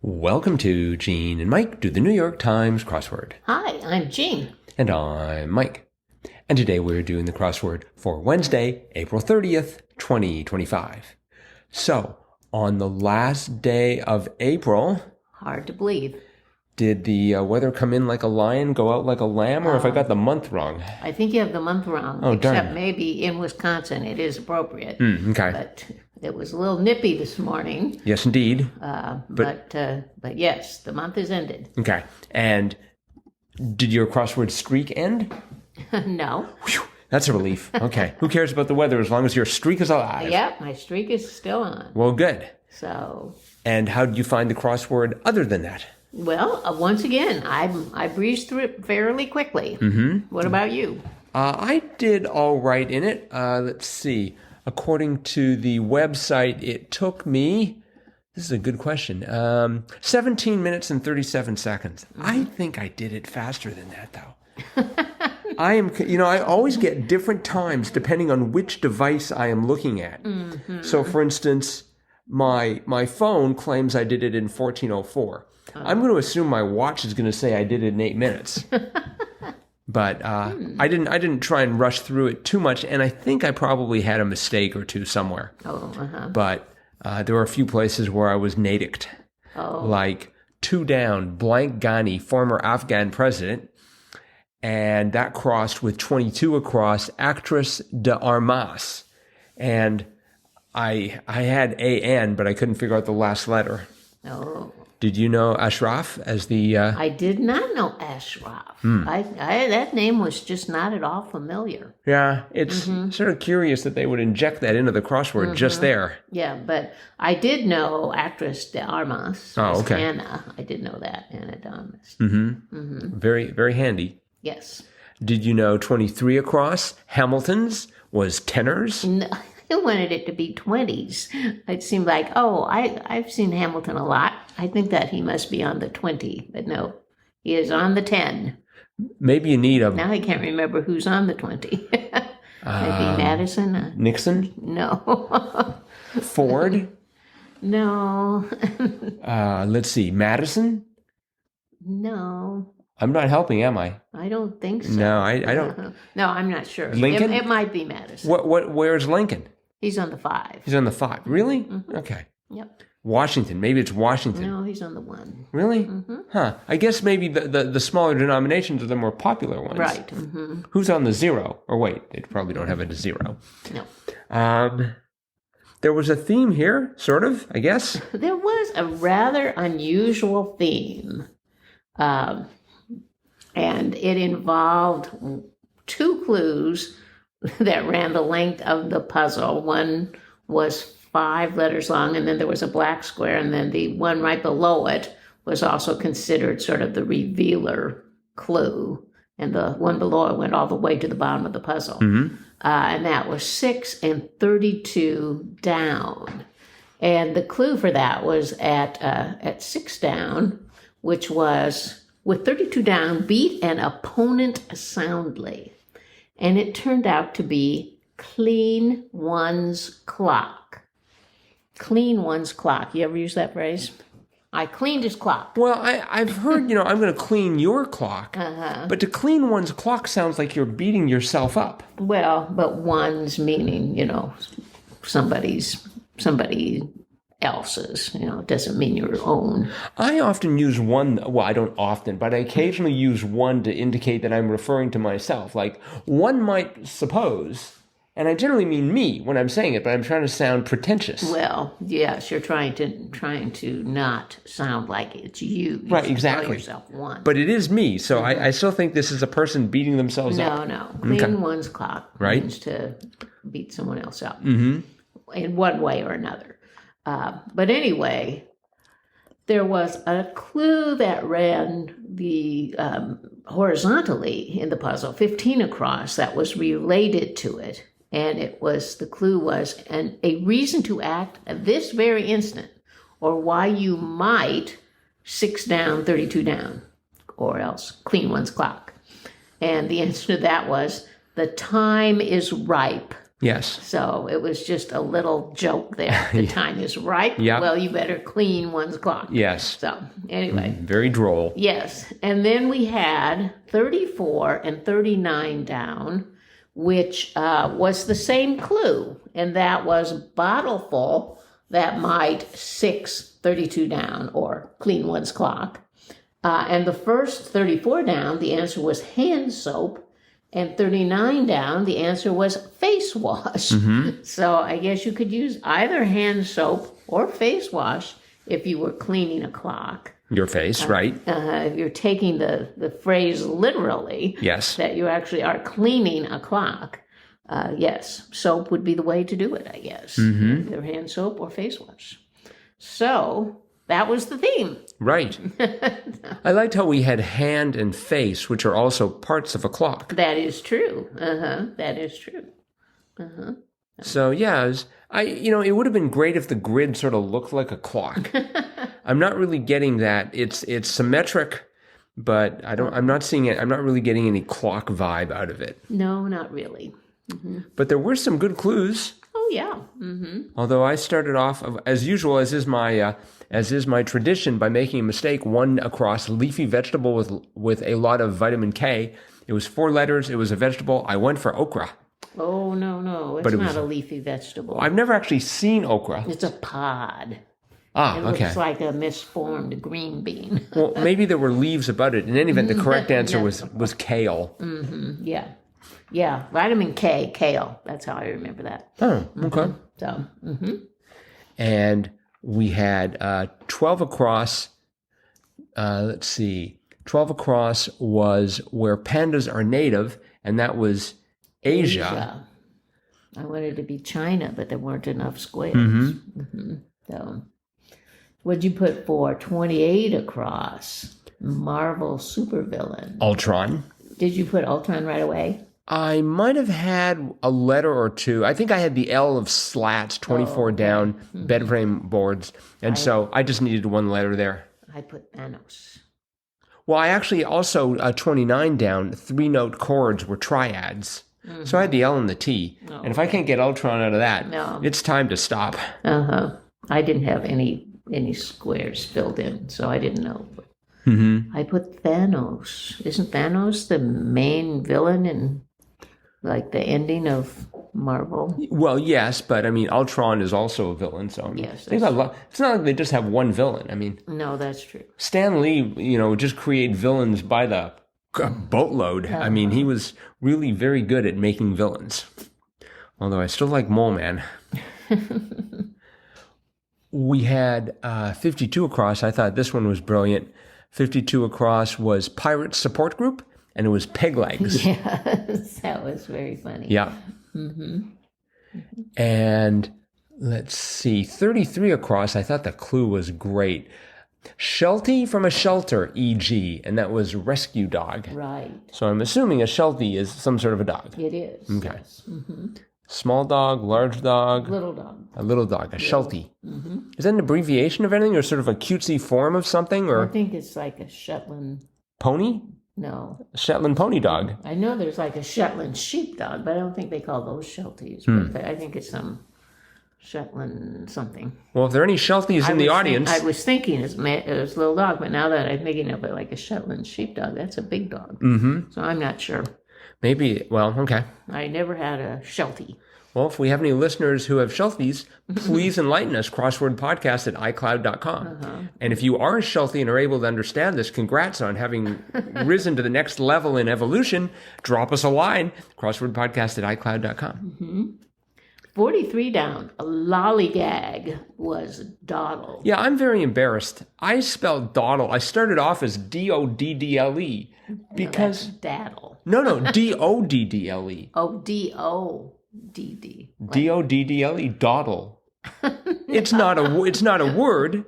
Welcome to Gene and Mike do the New York Times crossword. Hi, I'm Jean. And I'm Mike. And today we're doing the crossword for Wednesday, April 30th, 2025. So, on the last day of April... Hard to believe. Did the weather come in like a lion, go out like a lamb, or if I got the month wrong? I think you have the month wrong. Oh, darn. Except maybe in Wisconsin it is appropriate. Okay. But it was a little nippy this morning. Yes, indeed. But yes, the month is ended. Okay. And did your crossword streak end? No. Whew, that's a relief. Okay. Who cares about the weather as long as your streak is alive? Yep, my streak is still on. Well, good. So. And how did you find the crossword other than that? Well, once again, I breezed through it fairly quickly. Mm-hmm. What about you? I did all right in it. Let's see. According to the website, it took me, this is a good question, 17 minutes and 37 seconds. Mm-hmm. I think I did it faster than that, though. I always get different times depending on which device I am looking at. Mm-hmm. So, for instance, my phone claims I did it in 1404. I'm going to assume my watch is going to say I did it in 8 minutes. But I didn't try and rush through it too much, and I think I probably had a mistake or two somewhere. But there were a few places where I was naticked. Like 2 down, blank Ghani, former Afghan president, and that crossed with 22 across, actress de Armas. And I had A-N, but I couldn't figure out the last letter. Did you know Ashraf as the... I did not know Ashraf. That name was just not at all familiar. Yeah, it's sort of curious that they would inject that into the crossword just there. Yeah, but I did know actress de Armas. Oh, okay. Anna. I did know that, Anna de Armas. Very, very handy. Yes. Did you know 23 across, Hamilton's, was tenors? No. I wanted it to be 20s. It seemed like, I've seen Hamilton a lot. I think that he must be on the 20, but no, he is on the 10. Maybe you need a... Now I can't remember who's on the 20. Maybe Madison? Nixon? No. Ford? No. Let's see, Madison? No. I'm not helping, am I? I don't think so. No, I don't. No, I'm not sure. Lincoln? It might be Madison. Where's Lincoln? He's on the 5. He's on the 5. Really? Okay. Yep. Washington. Maybe it's Washington. No, he's on the 1. Really? Huh. I guess maybe the smaller denominations are the more popular ones. Right. Who's on the 0? Or wait, they probably don't have a 0. No. There was a theme here, sort of, I guess. There was a rather unusual theme. And it involved 2 clues that ran the length of the puzzle. One was 5 letters long, and then there was a black square, and then the one right below it was also considered sort of the revealer clue, and the one below it went all the way to the bottom of the puzzle. And that was 6 and 32 down. And the clue for that was at 6 down, which was, with 32 down, beat an opponent soundly. And it turned out to be clean one's clock. Clean one's clock. You ever use that phrase? I cleaned his clock. Well, I've heard, I'm going to clean your clock. But to clean one's clock sounds like you're beating yourself up. Well, but one's meaning, somebody else's. It doesn't mean your own. I often use one, well, I don't often, but I occasionally use one to indicate that I'm referring to myself. Like, one might suppose, and I generally mean me when I'm saying it, but I'm trying to sound pretentious. Well, yes, you're trying to not sound like it's you. Right, exactly. Call yourself one. But it is me, so I still think this is a person beating themselves up. No. Clean one's clock means to beat someone else up in one way or another. But anyway, there was a clue that ran the horizontally in the puzzle, 15 across, that was related to it. And the clue was a reason to act at this very instant, or why you might 6 down, 32 down, or else clean one's clock. And the answer to that was, the time is ripe Yes. So it was just a little joke there. The time is ripe. Yep. Well, you better clean one's clock. Yes. So anyway. Very droll. Yes. And then we had 34 and 39 down, which was the same clue. And that was bottle full that might 32 down or clean one's clock. And the first 34 down, the answer was hand soap. And 39 down, the answer was face wash. So I guess you could use either hand soap or face wash if you were cleaning a clock. Your face, right? If you're taking the phrase literally, Yes. that you actually are cleaning a clock, yes, soap would be the way to do it, I guess. Either hand soap or face wash. So that was the theme. Right. I liked how we had hand and face, which are also parts of a clock. That is true. That is true. So yeah, it would have been great if the grid sort of looked like a clock. I'm not really getting that. It's symmetric, but I'm not seeing it. I'm not really getting any clock vibe out of it. No, not really. But there were some good clues. Oh yeah. Although I started off, as usual, as is my tradition, by making a mistake, one across leafy vegetable with a lot of vitamin K. It was 4 letters. It was a vegetable. I went for okra. Oh no, it's not a leafy vegetable. I've never actually seen okra. It's a pod. Ah, It okay. looks like a misformed green bean. Well, maybe there were leaves about it. In any event, the correct answer was kale. Yeah. Yeah, vitamin K, kale. That's how I remember that. Oh, okay. So, And we had 12 across. Let's see. 12 across was where pandas are native, and that was Asia. I wanted to be China, but there weren't enough squares. So, what'd you put for 28 across? Marvel supervillain. Ultron. Did you put Ultron right away? I might have had a letter or two. I think I had the L of slats, 24 down, bed frame boards. And so I just needed one letter there. I put Thanos. Well, I actually also, 29 down, 3-note chords were triads. So I had the L and the T. And if I can't get Ultron out of that, it's time to stop. I didn't have any squares filled in, so I didn't know. I put Thanos. Isn't Thanos the main villain in like the ending of Marvel? Well, yes, but I mean, Ultron is also a villain. So I mean, Yes, it's not like they just have one villain. I mean, No, that's true. Stan Lee, just create villains by the boatload. I mean, he was really very good at making villains. Although I still like Mole Man. We had 52 across. I thought this one was brilliant. 52 across was Pirate Support Group, and it was Peg Legs. Yes, that was very funny. Yeah. And let's see, 33 across, I thought the clue was great. Sheltie from a shelter, e.g., and that was rescue dog. Right. So I'm assuming a Sheltie is some sort of a dog. It is. Okay. Yes. Small dog, large dog. Little dog. A little dog, a Sheltie. Is that an abbreviation of anything or sort of a cutesy form of something I or think it's like a Shetland. pony? No. A Shetland pony dog. I know there's like a Shetland Sheep Dog, but I don't think they call those Shelties. But I think it's some Shetland something. Well, if there are any Shelties in the audience. I was thinking it was a little dog, but now that I'm thinking of it like a Shetland Sheep Dog, that's a big dog. So I'm not sure. Maybe, well, okay. I never had a Sheltie. Well, if we have any listeners who have Shelties, please enlighten us, crosswordpodcast at iCloud.com. And if you are a Sheltie and are able to understand this, congrats on having risen to the next level in evolution. Drop us a line, crosswordpodcast at iCloud.com. 43 down, a lollygag was DAWDLE. Yeah, I'm very embarrassed. I spelled DAWDLE. I started off as DODDLE because... Daddle. No, DODDLE. Oh, DODD. DODDLE, DAWDLE. It's not a word.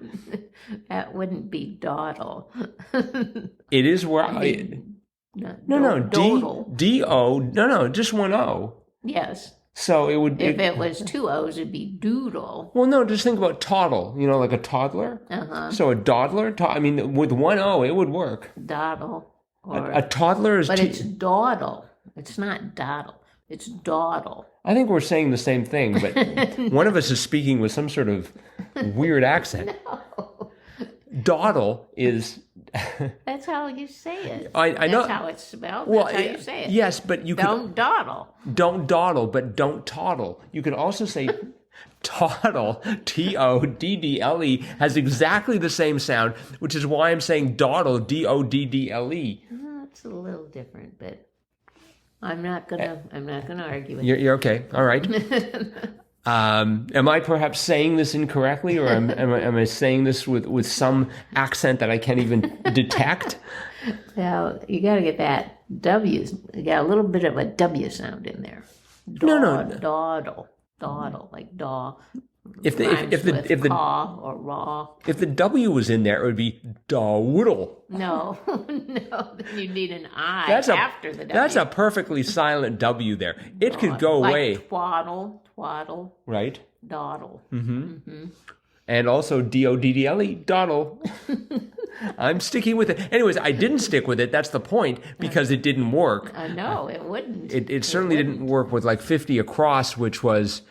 That wouldn't be dawdle. It is where Dawdle. just one O. Yes. So it would If it was 2 O's, it'd be doodle. Well, no, just think about toddle, like a toddler. So a dawdler, with one O, it would work. Dawdle. A toddler is... But it's dawdle. It's not dawdle. It's dawdle. I think we're saying the same thing, but one of us is speaking with some sort of weird accent. No. Dawdle is... That's how you say it. I know. That's how it's spelled. Well, That's how you say it. Yes, but you Don't dawdle. don't dawdle, but don't toddle. You could also say toddle, Toddle, has exactly the same sound, which is why I'm saying dawdle, Doddle. It's a little different, but I'm not gonna argue with You're okay. All right. Am I perhaps saying this incorrectly, or am I saying this with some accent that I can't even detect? Now, you got to get that W. You got a little bit of a W sound in there. No. Dawdle, like daw. If the caw or raw. If the W was in there, it would be DAWDLE. No, then you need an I after the W. That's a perfectly silent W there. It could go like away. Twaddle, Right. dawdle. And also DODDLE, dawdle. I'm sticking with it. Anyways, I didn't stick with it. That's the point, because it didn't work. No, it wouldn't. It certainly didn't work with like 50 across, which was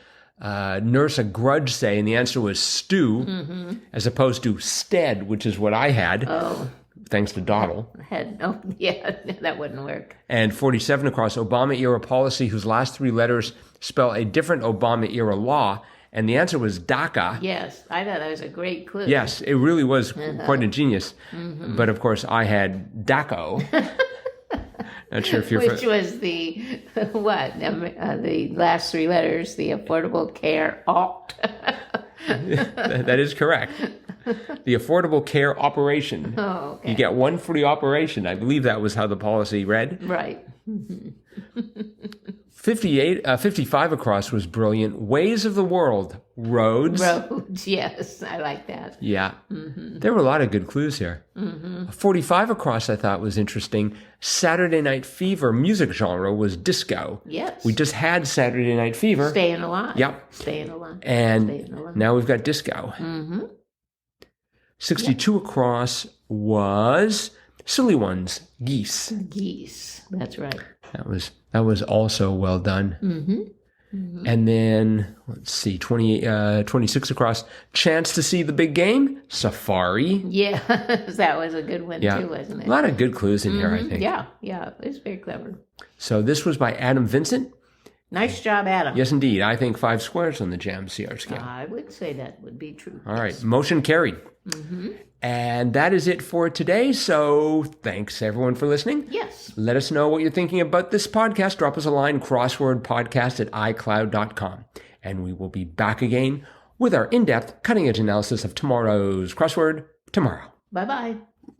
nurse a grudge say, and the answer was stew, as opposed to stead, which is what I had. Oh. Thanks to dawdle. That wouldn't work. And 47 across, Obama-era policy whose last three letters spell a different Obama-era law. And the answer was DACA. Yes, I thought that was a great clue. Yes, it really was quite ingenious. But of course, I had DACO. Not sure if you're... Which was the, what? The last three letters, the Affordable Care Act. That is correct. The Affordable Care Operation. Oh, okay. You get one for the operation. I believe that was how the policy read. Right. 55 across was brilliant. Ways of the world. Roads. Roads, yes. I like that. Yeah. There were a lot of good clues here. 45 across I thought was interesting. Saturday Night Fever music genre was disco. Yes. We just had Saturday Night Fever. Staying Alive. Yep. Staying Alive. And now we've got disco. 62 across was Silly Ones. Geese. Geese. That's right. That was also well done. And then, let's see, 26 across, chance to see the big game, safari. Yeah, that was a good one too, wasn't it? A lot of good clues in here, I think. Yeah, it was very clever. So this was by Adam Vincent. Nice job, Adam. Yes, indeed. I think 5 squares on the Jam CR scale. I would say that would be true. All right, motion carried. And that is it for today. So thanks everyone for listening. Yes. Let us know what you're thinking about this podcast. Drop us a line, crosswordpodcast@icloud.com. And we will be back again with our in-depth, cutting-edge analysis of tomorrow's crossword tomorrow. Bye-bye.